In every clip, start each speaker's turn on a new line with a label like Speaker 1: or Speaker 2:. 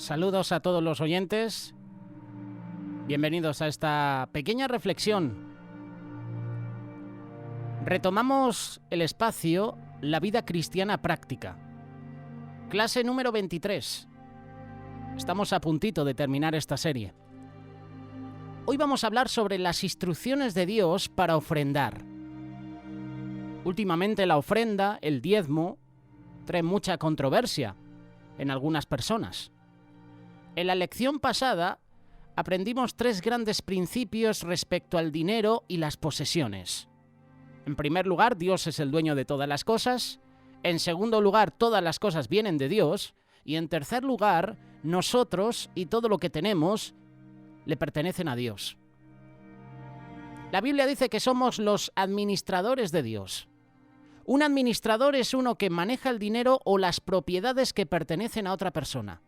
Speaker 1: Saludos a todos los oyentes. Bienvenidos a esta pequeña reflexión. Retomamos el espacio La vida cristiana práctica. Clase número 23. Estamos a puntito de terminar esta serie. Hoy vamos a hablar sobre las instrucciones de Dios para ofrendar. Últimamente la ofrenda, el diezmo, trae mucha controversia en algunas personas. En la lección pasada aprendimos 3 grandes principios respecto al dinero y las posesiones. En primer lugar, Dios es el dueño de todas las cosas. En segundo lugar, todas las cosas vienen de Dios. Y en tercer lugar, nosotros y todo lo que tenemos le pertenecen a Dios. La Biblia dice que somos los administradores de Dios. Un administrador es uno que maneja el dinero o las propiedades que pertenecen a otra persona.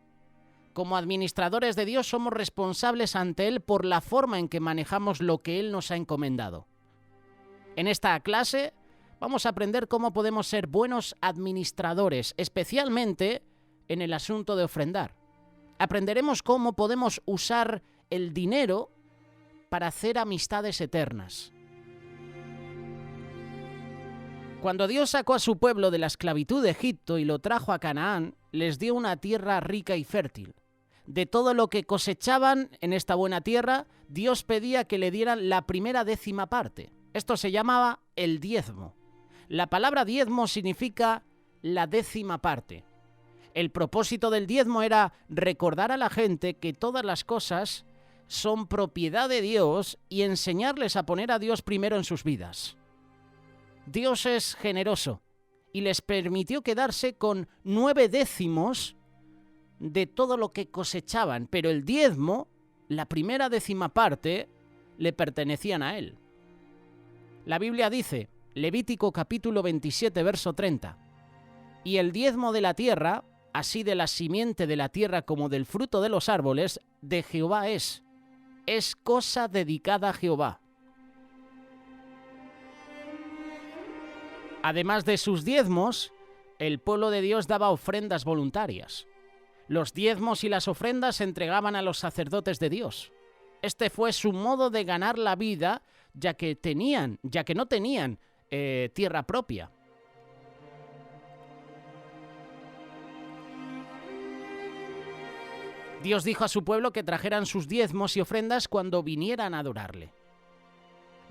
Speaker 1: Como administradores de Dios somos responsables ante Él por la forma en que manejamos lo que Él nos ha encomendado. En esta clase vamos a aprender cómo podemos ser buenos administradores, especialmente en el asunto de ofrendar. Aprenderemos cómo podemos usar el dinero para hacer amistades eternas. Cuando Dios sacó a su pueblo de la esclavitud de Egipto y lo trajo a Canaán, les dio una tierra rica y fértil. De todo lo que cosechaban en esta buena tierra, Dios pedía que le dieran la primera 10ª parte. Esto se llamaba el diezmo. La palabra diezmo significa la 10ª parte. El propósito del diezmo era recordar a la gente que todas las cosas son propiedad de Dios y enseñarles a poner a Dios primero en sus vidas. Dios es generoso y les permitió quedarse con 9/10 de todo lo que cosechaban, pero el diezmo, la primera 10ª parte, le pertenecían a Él. La Biblia dice, Levítico capítulo 27, verso 30, «Y el diezmo de la tierra, así de la simiente de la tierra como del fruto de los árboles, de Jehová es cosa dedicada a Jehová». Además de sus diezmos, el pueblo de Dios daba ofrendas voluntarias. Los diezmos y las ofrendas se entregaban a los sacerdotes de Dios. Este fue su modo de ganar la vida, ya que no tenían tierra propia. Dios dijo a su pueblo que trajeran sus diezmos y ofrendas cuando vinieran a adorarle.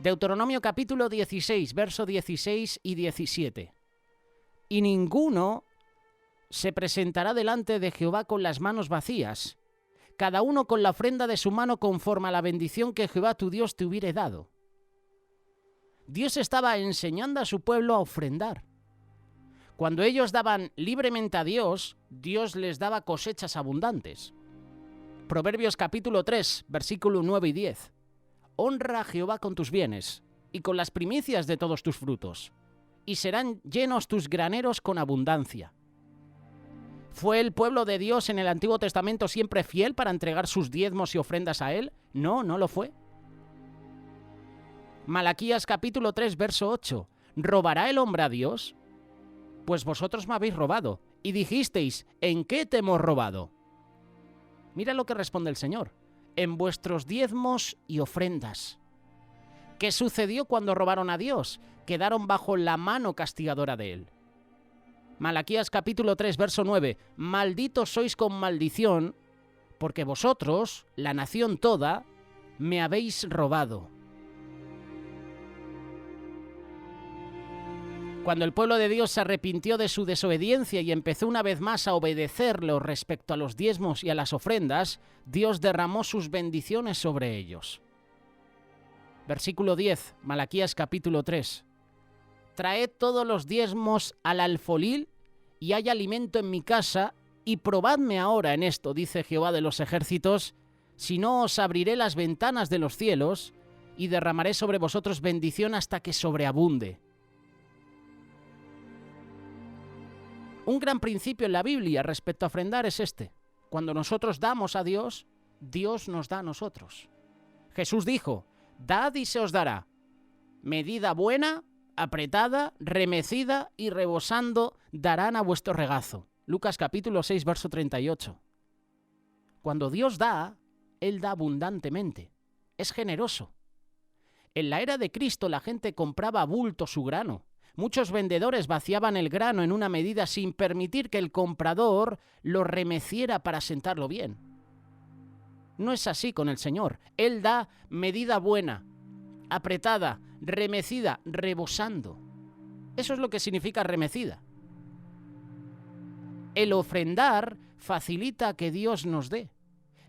Speaker 1: Deuteronomio capítulo 16, verso 16 y 17. «Y ninguno se presentará delante de Jehová con las manos vacías, cada uno con la ofrenda de su mano conforme a la bendición que Jehová tu Dios te hubiere dado». Dios estaba enseñando a su pueblo a ofrendar. Cuando ellos daban libremente a Dios, Dios les daba cosechas abundantes. Proverbios capítulo 3, versículo 9 y 10. «Honra a Jehová con tus bienes y con las primicias de todos tus frutos, y serán llenos tus graneros con abundancia». ¿Fue el pueblo de Dios en el Antiguo Testamento siempre fiel para entregar sus diezmos y ofrendas a Él? No, no lo fue. Malaquías capítulo 3, verso 8. «¿Robará el hombre a Dios? Pues vosotros me habéis robado, y dijisteis, ¿en qué te hemos robado?» Mira lo que responde el Señor. «En vuestros diezmos y ofrendas». ¿Qué sucedió cuando robaron a Dios? Quedaron bajo la mano castigadora de Él. Malaquías capítulo 3, verso 9. «Malditos sois con maldición, porque vosotros, la nación toda, me habéis robado». Cuando el pueblo de Dios se arrepintió de su desobediencia y empezó una vez más a obedecerlo respecto a los diezmos y a las ofrendas, Dios derramó sus bendiciones sobre ellos. Versículo 10, Malaquías capítulo 3. «Traed todos los diezmos al alfolil y hay alimento en mi casa, y probadme ahora en esto, dice Jehová de los ejércitos, si no os abriré las ventanas de los cielos y derramaré sobre vosotros bendición hasta que sobreabunde». Un gran principio en la Biblia respecto a ofrendar es este. Cuando nosotros damos a Dios, Dios nos da a nosotros. Jesús dijo, «Dad y se os dará. Medida buena, apretada, remecida y rebosando darán a vuestro regazo». Lucas capítulo 6, verso 38. Cuando Dios da, Él da abundantemente. Es generoso. En la era de Cristo la gente compraba a bulto su grano. Muchos vendedores vaciaban el grano en una medida sin permitir que el comprador lo remeciera para sentarlo bien. No es así con el Señor. Él da medida buena, apretada, remecida, rebosando. Eso es lo que significa remecida. El ofrendar facilita que Dios nos dé.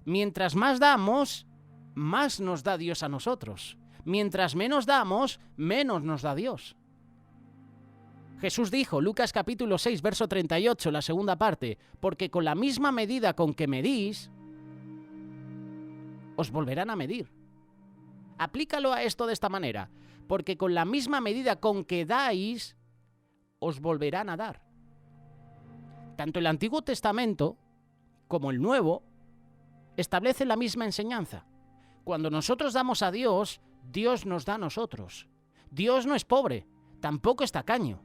Speaker 1: Mientras más damos, más nos da Dios a nosotros. Mientras menos damos, menos nos da Dios. Jesús dijo, Lucas capítulo 6, verso 38, la segunda parte, porque con la misma medida con que medís, os volverán a medir. Aplícalo a esto de esta manera, porque con la misma medida con que dais, os volverán a dar. Tanto el Antiguo Testamento como el Nuevo establecen la misma enseñanza. Cuando nosotros damos a Dios, Dios nos da a nosotros. Dios no es pobre, tampoco es tacaño.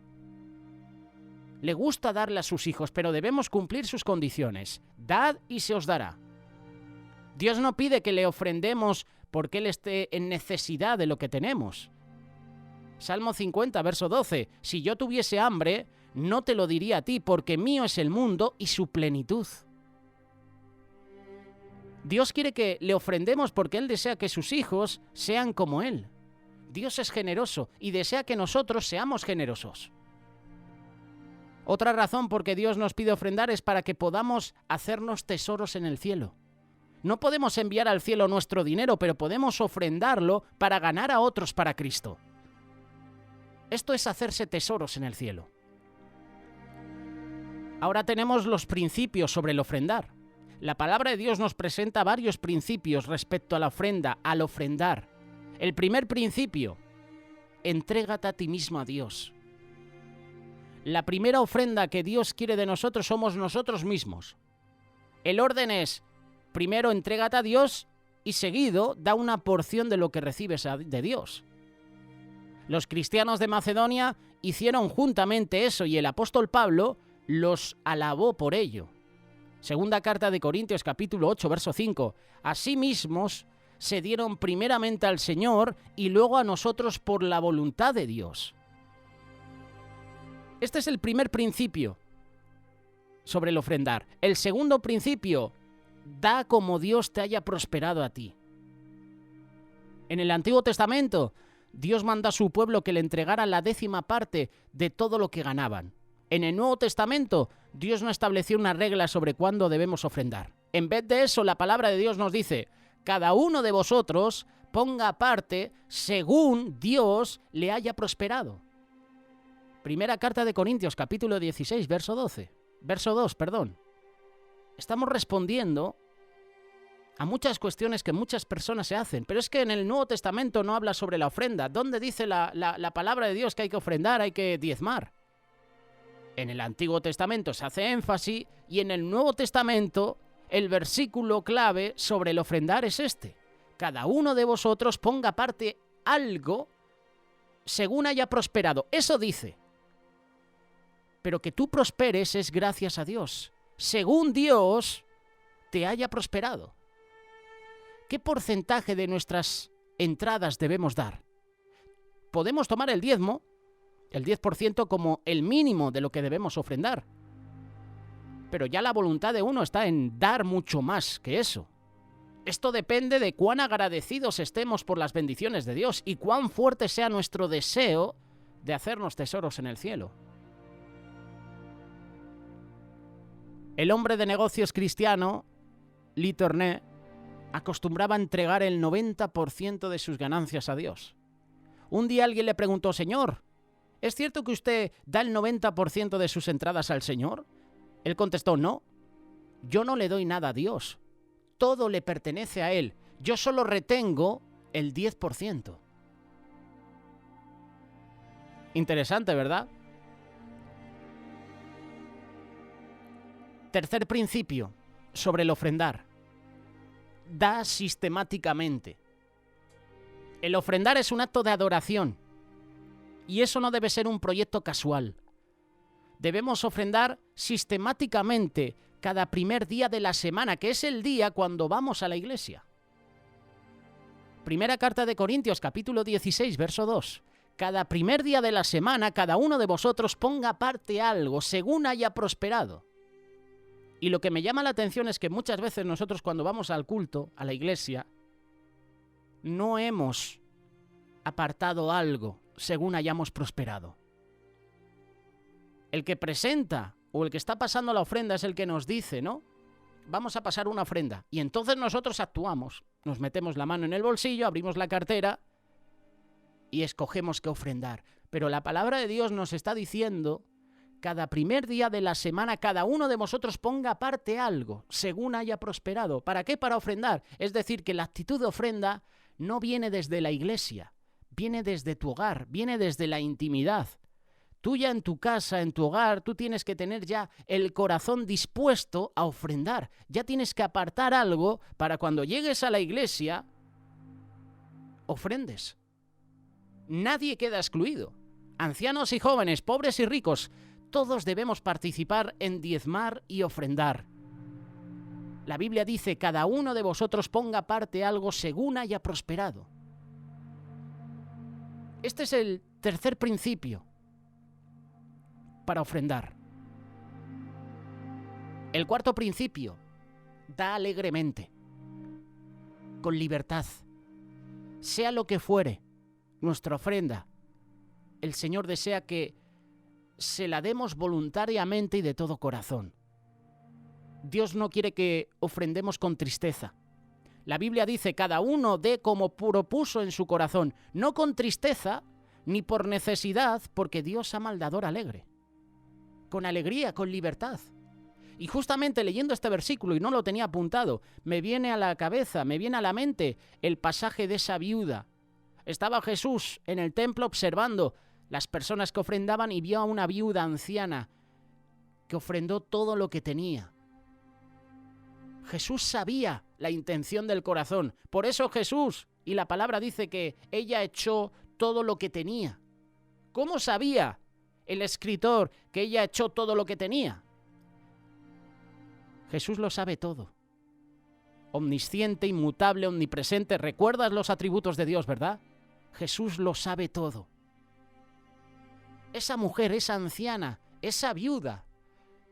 Speaker 1: Le gusta darle a sus hijos, pero debemos cumplir sus condiciones. Dad y se os dará. Dios no pide que le ofrendemos porque Él esté en necesidad de lo que tenemos. Salmo 50, verso 12. Si yo tuviese hambre, no te lo diría a ti, porque mío es el mundo y su plenitud. Dios quiere que le ofrendemos porque Él desea que sus hijos sean como Él. Dios es generoso y desea que nosotros seamos generosos. Otra razón por que Dios nos pide ofrendar es para que podamos hacernos tesoros en el cielo. No podemos enviar al cielo nuestro dinero, pero podemos ofrendarlo para ganar a otros para Cristo. Esto es hacerse tesoros en el cielo. Ahora tenemos los principios sobre el ofrendar. La palabra de Dios nos presenta varios principios respecto a la ofrenda, al ofrendar. El primer principio, entrégate a ti mismo a Dios. La primera ofrenda que Dios quiere de nosotros somos nosotros mismos. El orden es, primero entrégate a Dios y seguido da una porción de lo que recibes de Dios. Los cristianos de Macedonia hicieron juntamente eso y el apóstol Pablo los alabó por ello. Segunda carta de Corintios capítulo 8, verso 5. Asimismo se dieron primeramente al Señor y luego a nosotros por la voluntad de Dios. Este es el primer principio sobre el ofrendar. El segundo principio, da como Dios te haya prosperado a ti. En el Antiguo Testamento, Dios manda a su pueblo que le entregara la 10ª parte de todo lo que ganaban. En el Nuevo Testamento, Dios no estableció una regla sobre cuándo debemos ofrendar. En vez de eso, la palabra de Dios nos dice, cada uno de vosotros ponga aparte según Dios le haya prosperado. Primera carta de Corintios, capítulo 16, verso 12. Verso 2, perdón. Estamos respondiendo a muchas cuestiones que muchas personas se hacen, pero es que en el Nuevo Testamento no habla sobre la ofrenda. ¿Dónde dice la palabra de Dios que hay que ofrendar, hay que diezmar? En el Antiguo Testamento se hace énfasis y en el Nuevo Testamento el versículo clave sobre el ofrendar es este. Cada uno de vosotros ponga aparte algo según haya prosperado. Eso dice. Pero que tú prosperes es gracias a Dios. Según Dios te haya prosperado. ¿Qué porcentaje de nuestras entradas debemos dar? Podemos tomar el diezmo, el 10% como el mínimo de lo que debemos ofrendar. Pero ya la voluntad de uno está en dar mucho más que eso. Esto depende de cuán agradecidos estemos por las bendiciones de Dios y cuán fuerte sea nuestro deseo de hacernos tesoros en el cielo. El hombre de negocios cristiano, Lee Tourneur, acostumbraba a entregar el 90% de sus ganancias a Dios. Un día alguien le preguntó, Señor, ¿es cierto que usted da el 90% de sus entradas al Señor? Él contestó, no, yo no le doy nada a Dios. Todo le pertenece a Él. Yo solo retengo el 10%. Interesante, ¿verdad? Tercer principio sobre el ofrendar. Da sistemáticamente. El ofrendar es un acto de adoración. Y eso no debe ser un proyecto casual. Debemos ofrendar sistemáticamente cada primer día de la semana, que es el día cuando vamos a la iglesia. Primera carta de Corintios, capítulo 16, verso 2. Cada primer día de la semana, cada uno de vosotros ponga aparte algo, según haya prosperado. Y lo que me llama la atención es que muchas veces nosotros cuando vamos al culto, a la iglesia, no hemos apartado algo según hayamos prosperado. El que presenta o el que está pasando la ofrenda es el que nos dice, ¿no? Vamos a pasar una ofrenda. Y entonces nosotros actuamos. Nos metemos la mano en el bolsillo, abrimos la cartera y escogemos qué ofrendar. Pero la palabra de Dios nos está diciendo, cada primer día de la semana, cada uno de vosotros ponga aparte algo, según haya prosperado. ¿Para qué? Para ofrendar. Es decir, que la actitud de ofrenda no viene desde la iglesia, viene desde tu hogar, viene desde la intimidad. Tú ya en tu casa, en tu hogar, tú tienes que tener ya el corazón dispuesto a ofrendar. Ya tienes que apartar algo para cuando llegues a la iglesia, ofrendes. Nadie queda excluido. Ancianos y jóvenes, pobres y ricos, todos debemos participar en diezmar y ofrendar. La Biblia dice, cada uno de vosotros ponga aparte algo según haya prosperado. Este es el tercer principio para ofrendar. El cuarto principio, da alegremente, con libertad. Sea lo que fuere nuestra ofrenda, el Señor desea que se la demos voluntariamente y de todo corazón. Dios no quiere que ofrendemos con tristeza. La Biblia dice, cada uno dé como propuso en su corazón, no con tristeza ni por necesidad, porque Dios ama al dador alegre. Con alegría, con libertad. Y justamente leyendo este versículo, y no lo tenía apuntado, me viene a la cabeza, me viene a la mente el pasaje de esa viuda. Estaba Jesús en el templo observando las personas que ofrendaban y vio a una viuda anciana que ofrendó todo lo que tenía. Jesús sabía la intención del corazón. Por eso Jesús, y la palabra dice que ella echó todo lo que tenía. ¿Cómo sabía el escritor que ella echó todo lo que tenía? Jesús lo sabe todo. Omnisciente, inmutable, omnipresente. ¿Recuerdas los atributos de Dios, verdad? Jesús lo sabe todo. Esa mujer, esa anciana, esa viuda,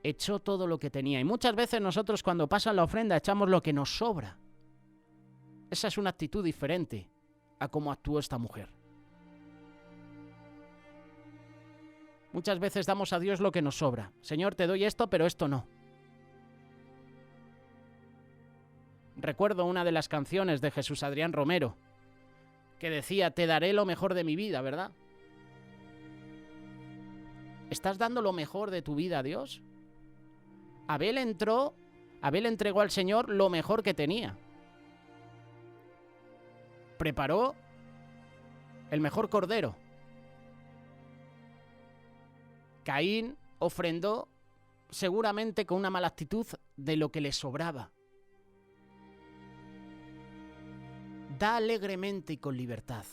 Speaker 1: echó todo lo que tenía. Y muchas veces nosotros cuando pasa la ofrenda echamos lo que nos sobra. Esa es una actitud diferente a cómo actuó esta mujer. Muchas veces damos a Dios lo que nos sobra. Señor, te doy esto, pero esto no. Recuerdo una de las canciones de Jesús Adrián Romero, que decía, te daré lo mejor de mi vida, ¿verdad? ¿Estás dando lo mejor de tu vida a Dios? Abel entregó al Señor lo mejor que tenía. Preparó el mejor cordero. Caín ofrendó seguramente con una mala actitud de lo que le sobraba. Da alegremente y con libertad.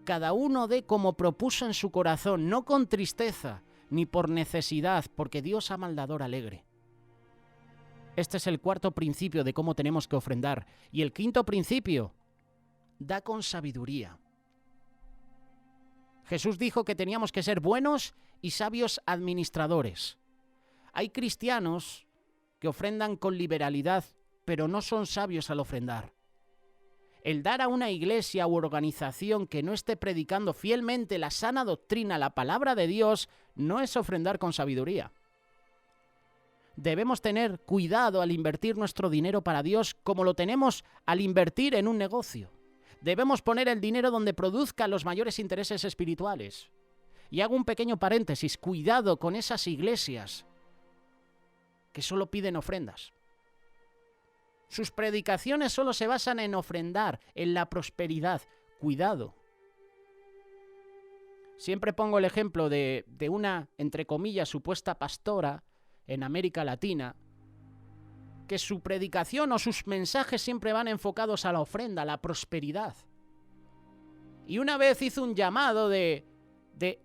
Speaker 1: Cada uno dé como propuso en su corazón, no con tristeza ni por necesidad, porque Dios ama al dador alegre. Este es el cuarto principio de cómo tenemos que ofrendar. Y el quinto principio, da con sabiduría. Jesús dijo que teníamos que ser buenos y sabios administradores. Hay cristianos que ofrendan con liberalidad, pero no son sabios al ofrendar. El dar a una iglesia u organización que no esté predicando fielmente la sana doctrina, la palabra de Dios, no es ofrendar con sabiduría. Debemos tener cuidado al invertir nuestro dinero para Dios como lo tenemos al invertir en un negocio. Debemos poner el dinero donde produzca los mayores intereses espirituales. Y hago un pequeño paréntesis, cuidado con esas iglesias que solo piden ofrendas. Sus predicaciones solo se basan en ofrendar, en la prosperidad. Cuidado. Siempre pongo el ejemplo de una, entre comillas, supuesta pastora en América Latina, que su predicación o sus mensajes siempre van enfocados a la ofrenda, a la prosperidad. Y una vez hizo un llamado de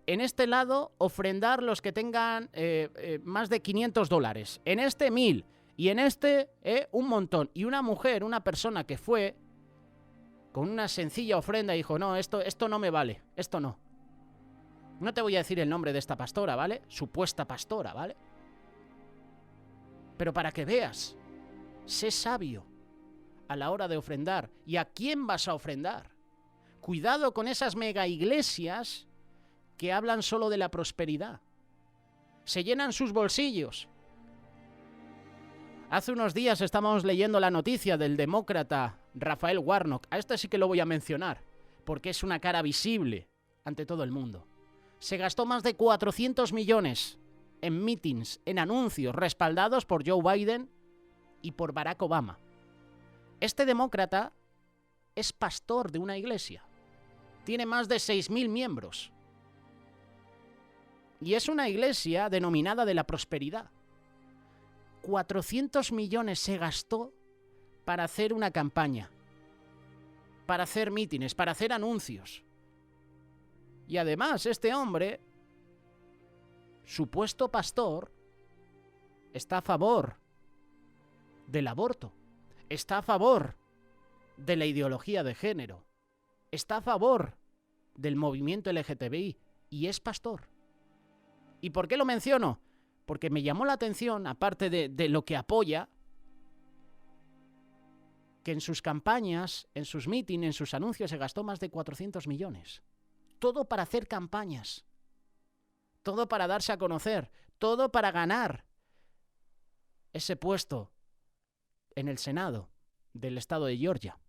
Speaker 1: en este lado, ofrendar los que tengan más de $500, en este 1,000. Y en este, un montón. Y una mujer, una persona que fue con una sencilla ofrenda dijo, no, esto no me vale, esto no. No te voy a decir el nombre de esta pastora, ¿vale? Supuesta pastora, ¿vale? Pero para que veas, sé sabio a la hora de ofrendar. ¿Y a quién vas a ofrendar? Cuidado con esas mega iglesias que hablan solo de la prosperidad. Se llenan sus bolsillos. Hace unos días estábamos leyendo la noticia del demócrata Raphael Warnock. A este sí que lo voy a mencionar, porque es una cara visible ante todo el mundo. Se gastó más de 400 millones en mítines, en anuncios, respaldados por Joe Biden y por Barack Obama. Este demócrata es pastor de una iglesia. Tiene más de 6.000 miembros. Y es una iglesia denominada de la prosperidad. 400 millones se gastó para hacer una campaña, para hacer mítines, para hacer anuncios. Y además este hombre, supuesto pastor, está a favor del aborto, está a favor de la ideología de género, está a favor del movimiento LGTBI y es pastor. ¿Y por qué lo menciono? Porque me llamó la atención, aparte de lo que apoya, que en sus campañas, en sus mítines, en sus anuncios se gastó más de 400 millones. Todo para hacer campañas. Todo para darse a conocer. Todo para ganar ese puesto en el Senado del estado de Georgia.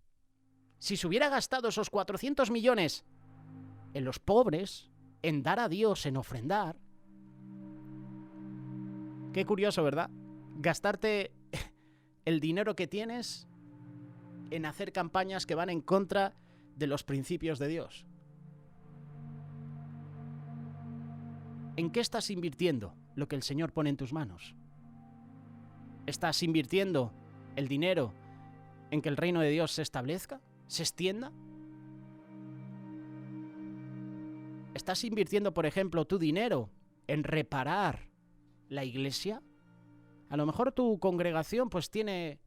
Speaker 1: Si se hubiera gastado esos 400 millones en los pobres, en dar a Dios, en ofrendar. Qué curioso, ¿verdad? Gastarte el dinero que tienes en hacer campañas que van en contra de los principios de Dios. ¿En qué estás invirtiendo lo que el Señor pone en tus manos? ¿Estás invirtiendo el dinero en que el reino de Dios se establezca, se extienda? ¿Estás invirtiendo, por ejemplo, tu dinero en reparar la iglesia? A lo mejor tu congregación pues tiene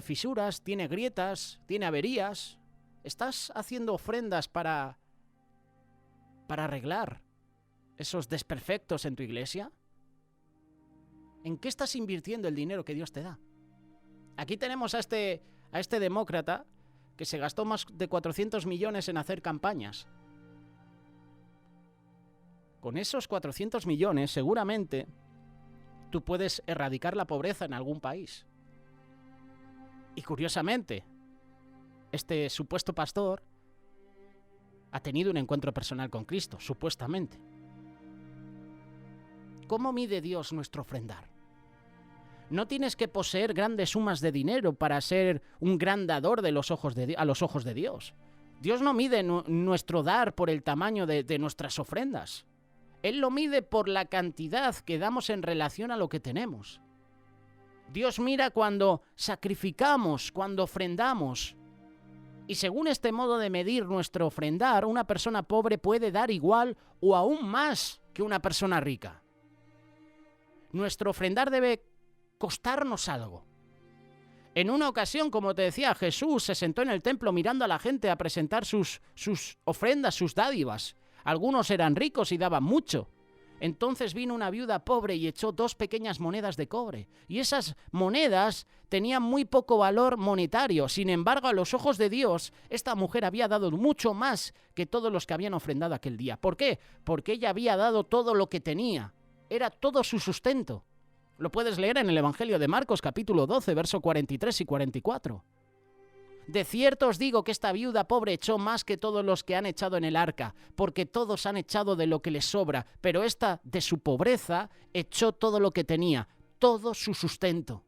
Speaker 1: fisuras, tiene grietas, tiene averías. ¿Estás haciendo ofrendas para arreglar esos desperfectos en tu iglesia? ¿En qué estás invirtiendo el dinero que Dios te da? Aquí tenemos a este demócrata que se gastó más de 400 millones en hacer campañas. Con esos 400 millones, seguramente, tú puedes erradicar la pobreza en algún país. Y curiosamente, este supuesto pastor ha tenido un encuentro personal con Cristo, supuestamente. ¿Cómo mide Dios nuestro ofrendar? No tienes que poseer grandes sumas de dinero para ser un gran dador a los ojos de Dios. Dios no mide nuestro dar por el tamaño de nuestras ofrendas. Él lo mide por la cantidad que damos en relación a lo que tenemos. Dios mira cuando sacrificamos, cuando ofrendamos. Y según este modo de medir nuestro ofrendar, una persona pobre puede dar igual o aún más que una persona rica. Nuestro ofrendar debe costarnos algo. En una ocasión, como te decía, Jesús se sentó en el templo mirando a la gente a presentar sus ofrendas, sus dádivas. Algunos eran ricos y daban mucho. Entonces vino una viuda pobre y echó 2 pequeñas monedas de cobre. Y esas monedas tenían muy poco valor monetario. Sin embargo, a los ojos de Dios, esta mujer había dado mucho más que todos los que habían ofrendado aquel día. ¿Por qué? Porque ella había dado todo lo que tenía. Era todo su sustento. Lo puedes leer en el Evangelio de Marcos, capítulo 12, verso 43 y 44. De cierto os digo que esta viuda pobre echó más que todos los que han echado en el arca, porque todos han echado de lo que les sobra, pero esta, de su pobreza, echó todo lo que tenía, todo su sustento.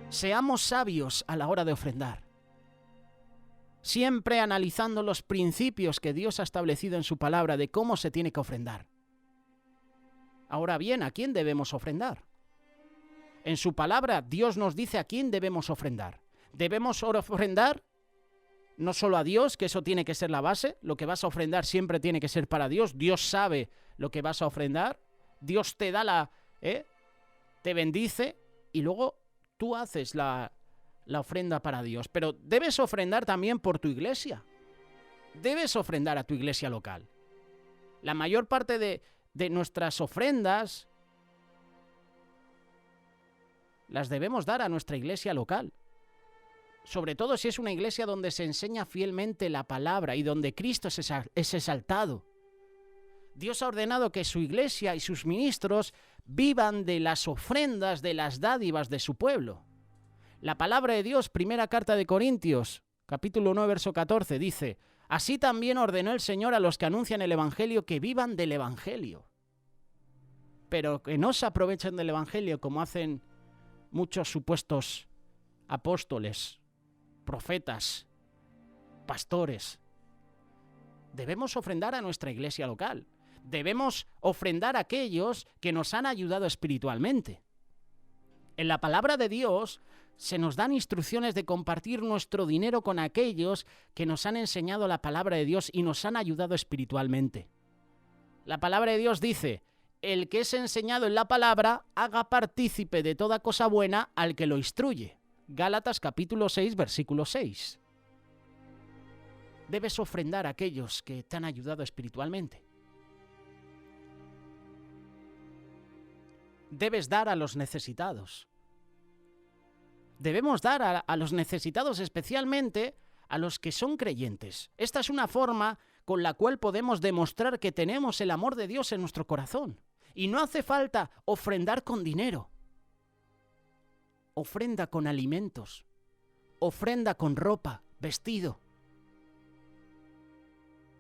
Speaker 1: Seamos sabios a la hora de ofrendar, siempre analizando los principios que Dios ha establecido en su palabra de cómo se tiene que ofrendar. Ahora bien, ¿a quién debemos ofrendar? En su palabra, Dios nos dice a quién debemos ofrendar. Debemos ofrendar no solo a Dios, que eso tiene que ser la base. Lo que vas a ofrendar siempre tiene que ser para Dios. Dios sabe lo que vas a ofrendar. Dios te da te bendice y luego tú haces la ofrenda para Dios. Pero debes ofrendar también por tu iglesia. Debes ofrendar a tu iglesia local. La mayor parte de nuestras ofrendas las debemos dar a nuestra iglesia local. Sobre todo si es una iglesia donde se enseña fielmente la palabra y donde Cristo es exaltado. Dios ha ordenado que su iglesia y sus ministros vivan de las ofrendas, de las dádivas de su pueblo. La palabra de Dios, primera carta de Corintios, capítulo 9, verso 14, dice: así también ordenó el Señor a los que anuncian el Evangelio que vivan del Evangelio. Pero que no se aprovechen del Evangelio como hacen muchos supuestos apóstoles, profetas, pastores. Debemos ofrendar a nuestra iglesia local. Debemos ofrendar a aquellos que nos han ayudado espiritualmente. En la palabra de Dios se nos dan instrucciones de compartir nuestro dinero con aquellos que nos han enseñado la palabra de Dios y nos han ayudado espiritualmente. La palabra de Dios dice: el que es enseñado en la palabra, haga partícipe de toda cosa buena al que lo instruye. Gálatas capítulo 6, versículo 6. Debes ofrendar a aquellos que te han ayudado espiritualmente. Debes dar a los necesitados. Debemos dar a los necesitados, especialmente a los que son creyentes. Esta es una forma con la cual podemos demostrar que tenemos el amor de Dios en nuestro corazón. Y no hace falta ofrendar con dinero. Ofrenda con alimentos. Ofrenda con ropa, vestido.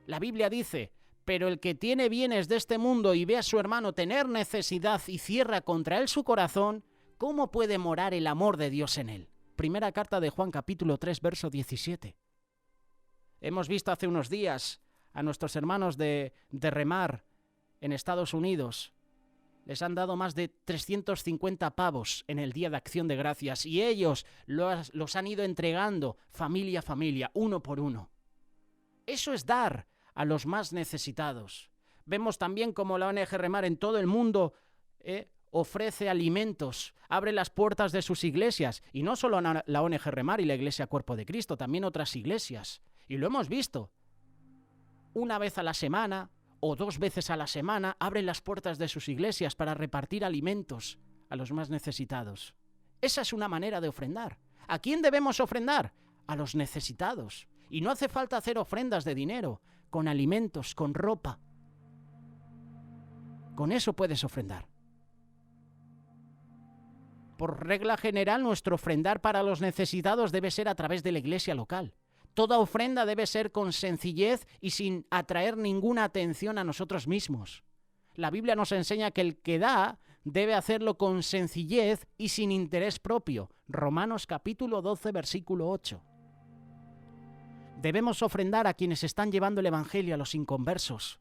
Speaker 1: La Biblia dice: pero el que tiene bienes de este mundo y ve a su hermano tener necesidad y cierra contra él su corazón, ¿cómo puede morar el amor de Dios en él? Primera carta de Juan capítulo 3, verso 17. Hemos visto hace unos días a nuestros hermanos de Remar en Estados Unidos. Les han dado más de 350 pavos en el Día de Acción de Gracias y ellos los han ido entregando familia a familia, uno por uno. Eso es dar a los más necesitados. Vemos también cómo la ONG Remar en todo el mundo ofrece alimentos, abre las puertas de sus iglesias, y no solo la ONG Remar y la Iglesia Cuerpo de Cristo, también otras iglesias. Y lo hemos visto. Una vez a la semana o 2 veces a la semana abren las puertas de sus iglesias para repartir alimentos a los más necesitados. Esa es una manera de ofrendar. ¿A quién debemos ofrendar? A los necesitados. Y no hace falta hacer ofrendas de dinero, con alimentos, con ropa. Con eso puedes ofrendar. Por regla general, nuestro ofrendar para los necesitados debe ser a través de la iglesia local. Toda ofrenda debe ser con sencillez y sin atraer ninguna atención a nosotros mismos. La Biblia nos enseña que el que da debe hacerlo con sencillez y sin interés propio. Romanos capítulo 12, versículo 8. Debemos ofrendar a quienes están llevando el Evangelio a los inconversos.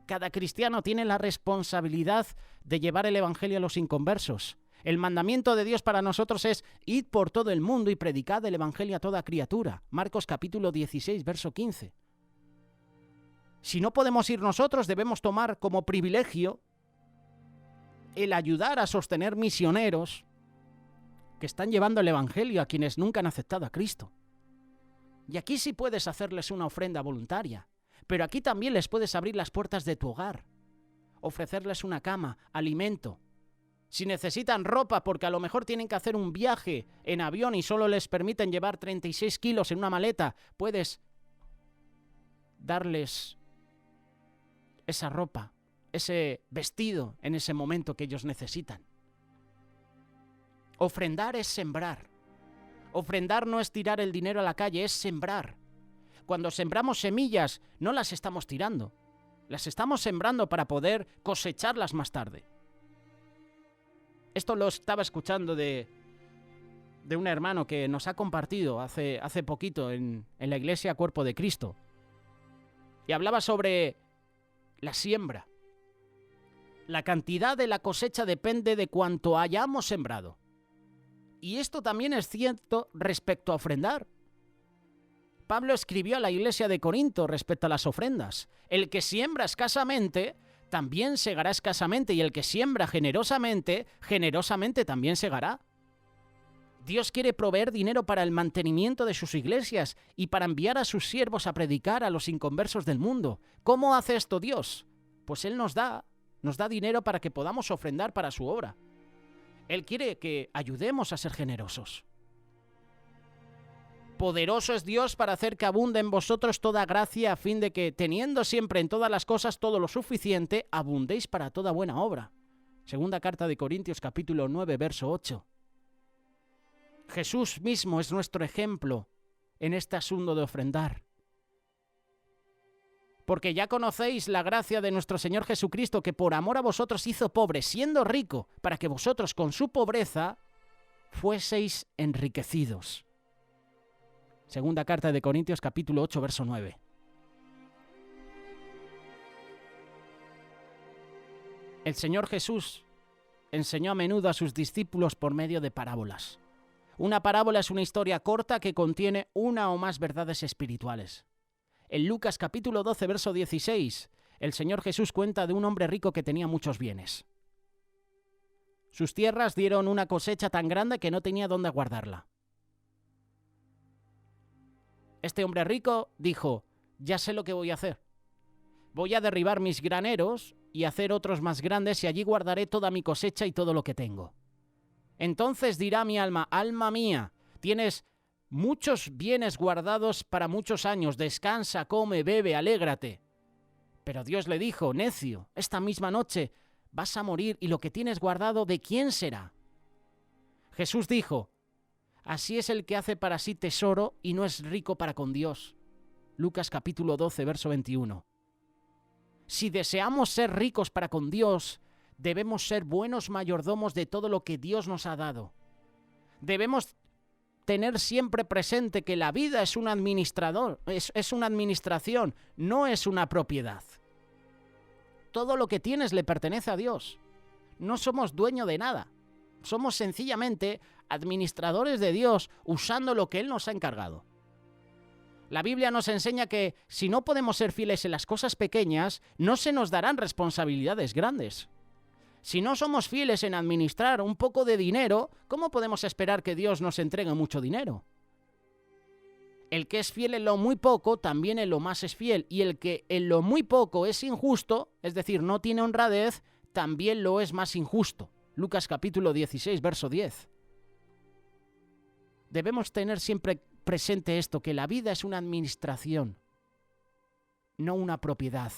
Speaker 1: Cada cristiano tiene la responsabilidad de llevar el Evangelio a los inconversos. El mandamiento de Dios para nosotros es: id por todo el mundo y predicad el Evangelio a toda criatura. Marcos capítulo 16, verso 15. Si no podemos ir nosotros, debemos tomar como privilegio el ayudar a sostener misioneros que están llevando el Evangelio a quienes nunca han aceptado a Cristo. Y aquí sí puedes hacerles una ofrenda voluntaria, pero aquí también les puedes abrir las puertas de tu hogar, ofrecerles una cama, alimento. Si necesitan ropa porque a lo mejor tienen que hacer un viaje en avión y solo les permiten llevar 36 kilos en una maleta, puedes darles esa ropa, ese vestido en ese momento que ellos necesitan. Ofrendar es sembrar. Ofrendar no es tirar el dinero a la calle, es sembrar. Cuando sembramos semillas, no las estamos tirando. Las estamos sembrando para poder cosecharlas más tarde. Esto lo estaba escuchando de un hermano que nos ha compartido hace poquito en la Iglesia Cuerpo de Cristo. Y hablaba sobre la siembra. La cantidad de la cosecha depende de cuánto hayamos sembrado. Y esto también es cierto respecto a ofrendar. Pablo escribió a la iglesia de Corinto respecto a las ofrendas: el que siembra escasamente también segará escasamente, y el que siembra generosamente, generosamente también segará. Dios quiere proveer dinero para el mantenimiento de sus iglesias y para enviar a sus siervos a predicar a los inconversos del mundo. ¿Cómo hace esto Dios? Pues Él nos da dinero para que podamos ofrendar para su obra. Él quiere que ayudemos a ser generosos. Poderoso es Dios para hacer que abunde en vosotros toda gracia, a fin de que, teniendo siempre en todas las cosas todo lo suficiente, abundéis para toda buena obra. Segunda carta de Corintios, capítulo 9, verso 8. Jesús mismo es nuestro ejemplo en este asunto de ofrendar. Porque ya conocéis la gracia de nuestro Señor Jesucristo, que por amor a vosotros hizo pobre, siendo rico, para que vosotros con su pobreza fueseis enriquecidos. Segunda carta de Corintios, capítulo 8, verso 9. El Señor Jesús enseñó a menudo a sus discípulos por medio de parábolas. Una parábola es una historia corta que contiene una o más verdades espirituales. En Lucas capítulo 12, verso 16, el Señor Jesús cuenta de un hombre rico que tenía muchos bienes. Sus tierras dieron una cosecha tan grande que no tenía dónde guardarla. Este hombre rico dijo: ya sé lo que voy a hacer. Voy a derribar mis graneros y hacer otros más grandes, y allí guardaré toda mi cosecha y todo lo que tengo. Entonces dirá mi alma: alma mía, tienes muchos bienes guardados para muchos años, descansa, come, bebe, alégrate. Pero Dios le dijo: necio, esta misma noche vas a morir, y lo que tienes guardado, ¿de quién será? Jesús dijo: así es el que hace para sí tesoro y no es rico para con Dios. Lucas capítulo 12, verso 21. Si deseamos ser ricos para con Dios, debemos ser buenos mayordomos de todo lo que Dios nos ha dado. Debemos tener siempre presente que la vida es un administrador, es una administración, no es una propiedad. Todo lo que tienes le pertenece a Dios. No somos dueños de nada. Somos sencillamente administradores de Dios, usando lo que Él nos ha encargado. La Biblia nos enseña que si no podemos ser fieles en las cosas pequeñas, no se nos darán responsabilidades grandes. Si no somos fieles en administrar un poco de dinero, ¿cómo podemos esperar que Dios nos entregue mucho dinero? El que es fiel en lo muy poco, también en lo más es fiel. Y el que en lo muy poco es injusto, es decir, no tiene honradez, también lo es más injusto. Lucas capítulo 16, verso 10. Debemos tener siempre presente esto, que la vida es una administración, no una propiedad.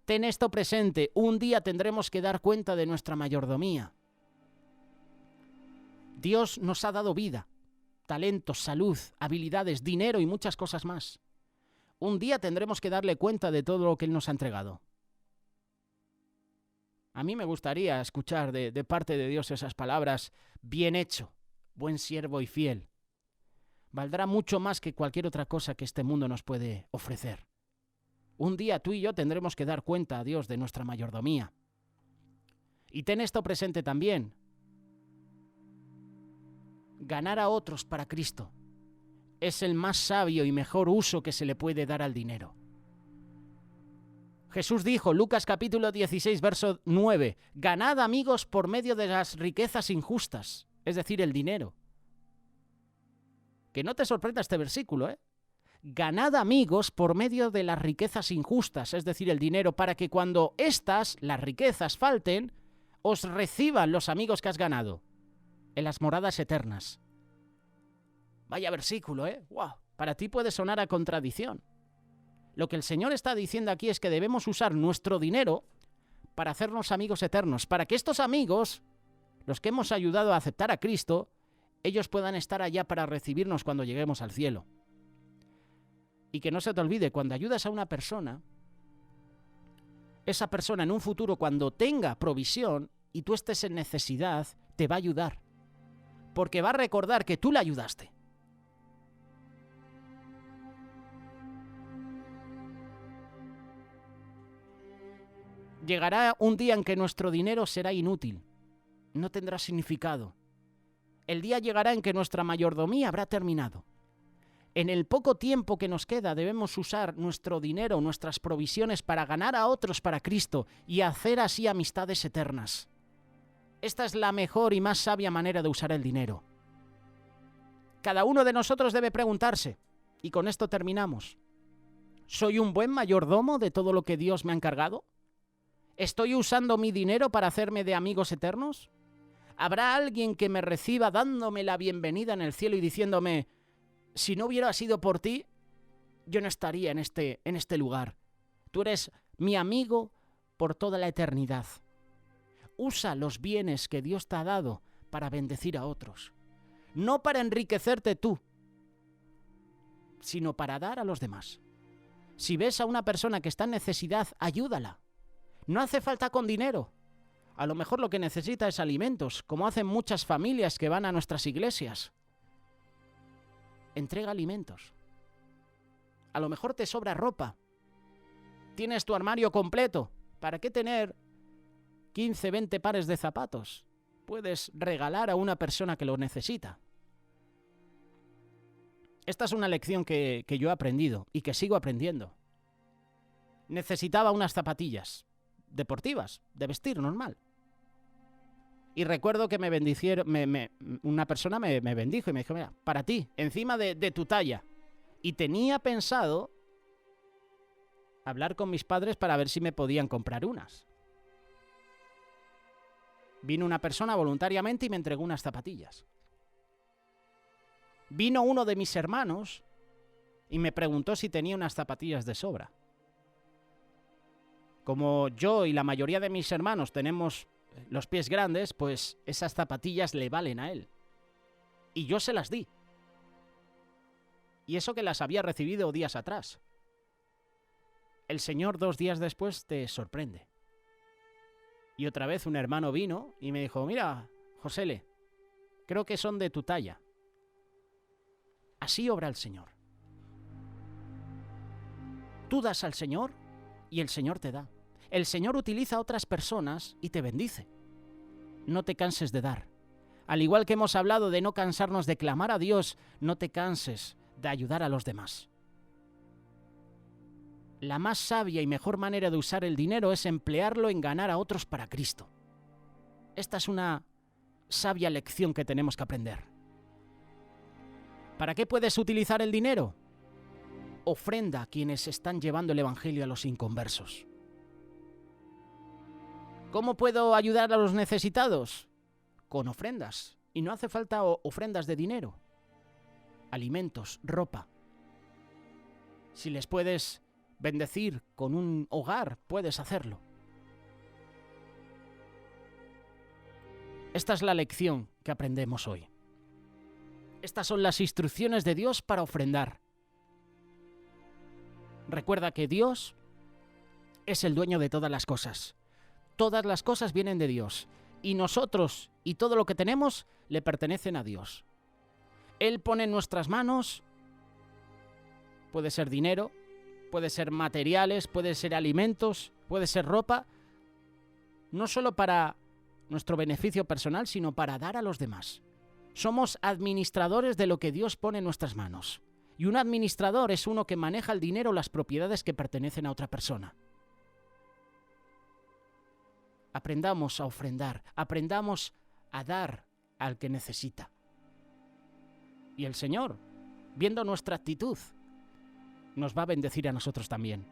Speaker 1: Ten esto presente, un día tendremos que dar cuenta de nuestra mayordomía. Dios nos ha dado vida, talentos, salud, habilidades, dinero y muchas cosas más. Un día tendremos que darle cuenta de todo lo que Él nos ha entregado. A mí me gustaría escuchar de parte de Dios esas palabras: bien hecho, buen siervo y fiel. Valdrá mucho más que cualquier otra cosa que este mundo nos puede ofrecer. Un día tú y yo tendremos que dar cuenta a Dios de nuestra mayordomía. Y ten esto presente también: ganar a otros para Cristo es el más sabio y mejor uso que se le puede dar al dinero. Jesús dijo, Lucas capítulo 16, verso 9, ganad amigos por medio de las riquezas injustas, es decir, el dinero. Que no te sorprenda este versículo, ¿eh? Ganad amigos por medio de las riquezas injustas, es decir, el dinero, para que cuando las riquezas, falten, os reciban los amigos que has ganado en las moradas eternas. Vaya versículo, ¿eh? ¡Wow! Para ti puede sonar a contradicción. Lo que el Señor está diciendo aquí es que debemos usar nuestro dinero para hacernos amigos eternos, para que estos amigos, los que hemos ayudado a aceptar a Cristo, ellos puedan estar allá para recibirnos cuando lleguemos al cielo. Y que no se te olvide, cuando ayudas a una persona, esa persona en un futuro, cuando tenga provisión y tú estés en necesidad, te va a ayudar. Porque va a recordar que tú le ayudaste. Llegará un día en que nuestro dinero será inútil, no tendrá significado. El día llegará en que nuestra mayordomía habrá terminado. En el poco tiempo que nos queda debemos usar nuestro dinero, nuestras provisiones para ganar a otros para Cristo y hacer así amistades eternas. Esta es la mejor y más sabia manera de usar el dinero. Cada uno de nosotros debe preguntarse, y con esto terminamos, ¿soy un buen mayordomo de todo lo que Dios me ha encargado? ¿Estoy usando mi dinero para hacerme de amigos eternos? ¿Habrá alguien que me reciba dándome la bienvenida en el cielo y diciéndome, si no hubiera sido por ti, yo no estaría en este lugar? Tú eres mi amigo por toda la eternidad. Usa los bienes que Dios te ha dado para bendecir a otros. No para enriquecerte tú, sino para dar a los demás. Si ves a una persona que está en necesidad, ayúdala. No hace falta con dinero. A lo mejor lo que necesita es alimentos, como hacen muchas familias que van a nuestras iglesias. Entrega alimentos. A lo mejor te sobra ropa. Tienes tu armario completo. ¿Para qué tener 15, 20 pares de zapatos? Puedes regalar a una persona que lo necesita. Esta es una lección que yo he aprendido y que sigo aprendiendo. Necesitaba unas zapatillas deportivas, de vestir normal. Y recuerdo que me bendicieron, una persona me bendijo y me dijo, mira, para ti, encima de tu talla. Y tenía pensado hablar con mis padres para ver si me podían comprar unas. Vino una persona voluntariamente y me entregó unas zapatillas. Vino uno de mis hermanos y me preguntó si tenía unas zapatillas de sobra. Como yo y la mayoría de mis hermanos tenemos los pies grandes, pues esas zapatillas le valen a él. Y yo se las di. Y eso que las había recibido días atrás. El Señor 2 días después te sorprende. Y otra vez un hermano vino y me dijo, mira, Josele, creo que son de tu talla. Así obra el Señor. Tú das al Señor y el Señor te da. El Señor utiliza a otras personas y te bendice. No te canses de dar. Al igual que hemos hablado de no cansarnos de clamar a Dios, no te canses de ayudar a los demás. La más sabia y mejor manera de usar el dinero es emplearlo en ganar a otros para Cristo. Esta es una sabia lección que tenemos que aprender. ¿Para qué puedes utilizar el dinero? Ofrenda a quienes están llevando el Evangelio a los inconversos. ¿Cómo puedo ayudar a los necesitados? Con ofrendas. Y no hace falta ofrendas de dinero. Alimentos, ropa. Si les puedes bendecir con un hogar, puedes hacerlo. Esta es la lección que aprendemos hoy. Estas son las instrucciones de Dios para ofrendar. Recuerda que Dios es el dueño de todas las cosas. Todas las cosas vienen de Dios. Y nosotros y todo lo que tenemos le pertenecen a Dios. Él pone en nuestras manos, puede ser dinero, puede ser materiales, puede ser alimentos, puede ser ropa, no solo para nuestro beneficio personal, sino para dar a los demás. Somos administradores de lo que Dios pone en nuestras manos. Y un administrador es uno que maneja el dinero o las propiedades que pertenecen a otra persona. Aprendamos a ofrendar, aprendamos a dar al que necesita. Y el Señor, viendo nuestra actitud, nos va a bendecir a nosotros también.